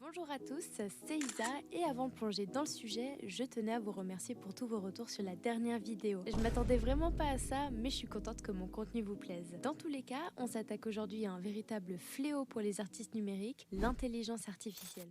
Bonjour à tous, c'est Isa et avant de plonger dans le sujet, je tenais à vous remercier pour tous vos retours sur la dernière vidéo. Je m'attendais vraiment pas à ça, mais je suis contente que mon contenu vous plaise. Dans tous les cas, on s'attaque aujourd'hui à un véritable fléau pour les artistes numériques, l'intelligence artificielle.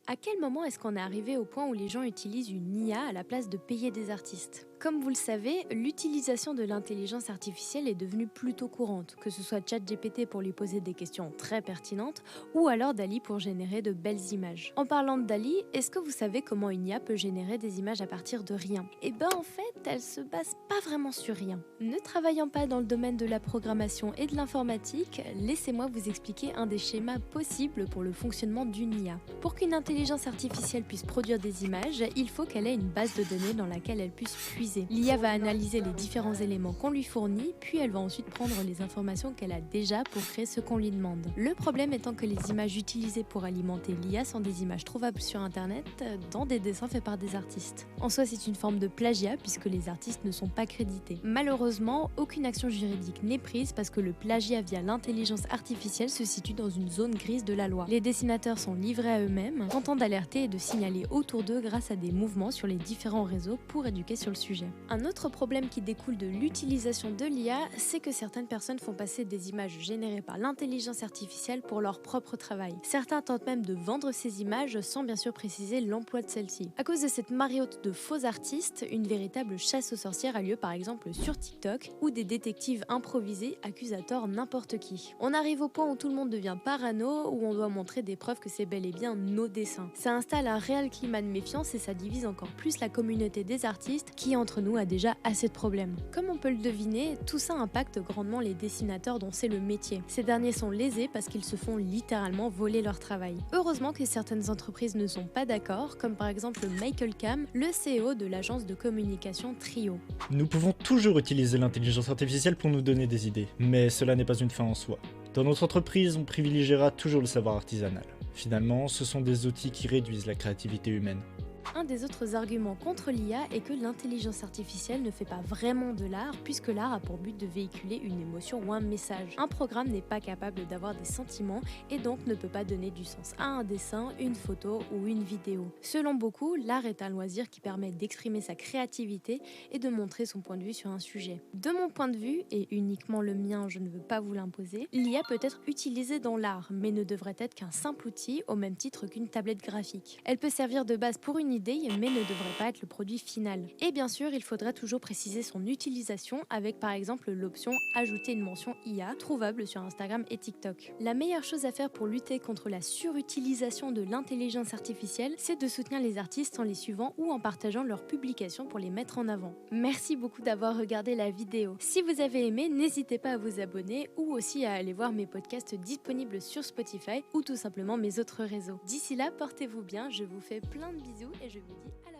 À quel moment est-ce qu'on est arrivé au point où les gens utilisent une IA à la place de payer des artistes ? Comme vous le savez, l'utilisation de l'intelligence artificielle est devenue plutôt courante, que ce soit ChatGPT pour lui poser des questions très pertinentes ou alors DALL-E pour générer de belles images. En parlant de DALL-E, est-ce que vous savez comment une IA peut générer des images à partir de rien ? Eh ben en fait, elle se base pas vraiment sur rien. Ne travaillant pas dans le domaine de la programmation et de l'informatique, laissez-moi vous expliquer un des schémas possibles pour le fonctionnement d'une IA. Pour qu'une intelligence artificielle puisse produire des images, il faut qu'elle ait une base de données dans laquelle elle puisse puiser. L'IA va analyser les différents éléments qu'on lui fournit, puis elle va ensuite prendre les informations qu'elle a déjà pour créer ce qu'on lui demande. Le problème étant que les images utilisées pour alimenter l'IA sont des images trouvables sur internet dans des dessins faits par des artistes. En soi, c'est une forme de plagiat puisque les artistes ne sont pas crédités. Malheureusement, aucune action juridique n'est prise parce que le plagiat via l'intelligence artificielle se situe dans une zone grise de la loi. Les dessinateurs sont livrés à eux-mêmes, tentant d'alerter et de signaler autour d'eux grâce à des mouvements sur les différents réseaux pour éduquer sur le sujet. Un autre problème qui découle de l'utilisation de l'IA, c'est que certaines personnes font passer des images générées par l'intelligence artificielle pour leur propre travail. Certains tentent même de vendre ces images sans bien sûr préciser l'emploi de celles-ci. À cause de cette marée haute de faux artistes, une véritable chasse aux sorcières a lieu par exemple sur TikTok, où des détectives improvisés accusent à tort n'importe qui. On arrive au point où tout le monde devient parano, où on doit montrer des preuves que c'est bel et bien nos dessins. Ça installe un réel climat de méfiance et ça divise encore plus la communauté des artistes qui entre nous a déjà assez de problèmes. Comme on peut le deviner, tout ça impacte grandement les dessinateurs dont c'est le métier. Ces derniers sont lésés parce qu'ils se font littéralement voler leur travail. Heureusement que certaines entreprises ne sont pas d'accord, comme par exemple Michael Cam, le CEO de l'agence de communication Trio. Nous pouvons toujours utiliser l'intelligence artificielle pour nous donner des idées, mais cela n'est pas une fin en soi. Dans notre entreprise, on privilégiera toujours le savoir artisanal. Finalement, ce sont des outils qui réduisent la créativité humaine. Un des autres arguments contre l'IA est que l'intelligence artificielle ne fait pas vraiment de l'art puisque l'art a pour but de véhiculer une émotion ou un message. Un programme n'est pas capable d'avoir des sentiments et donc ne peut pas donner du sens à un dessin, une photo ou une vidéo. Selon beaucoup, l'art est un loisir qui permet d'exprimer sa créativité et de montrer son point de vue sur un sujet. De mon point de vue, et uniquement le mien, je ne veux pas vous l'imposer, l'IA peut être utilisée dans l'art mais ne devrait être qu'un simple outil au même titre qu'une tablette graphique. Elle peut servir de base pour une idée mais ne devrait pas être le produit final. Et bien sûr, il faudrait toujours préciser son utilisation avec par exemple l'option ajouter une mention IA trouvable sur Instagram et TikTok. La meilleure chose à faire pour lutter contre la surutilisation de l'intelligence artificielle, c'est de soutenir les artistes en les suivant ou en partageant leurs publications pour les mettre en avant. Merci beaucoup d'avoir regardé la vidéo. Si vous avez aimé, n'hésitez pas à vous abonner ou aussi à aller voir mes podcasts disponibles sur Spotify ou tout simplement mes autres réseaux. D'ici là, portez-vous bien, je vous fais plein de bisous et je vous dis à la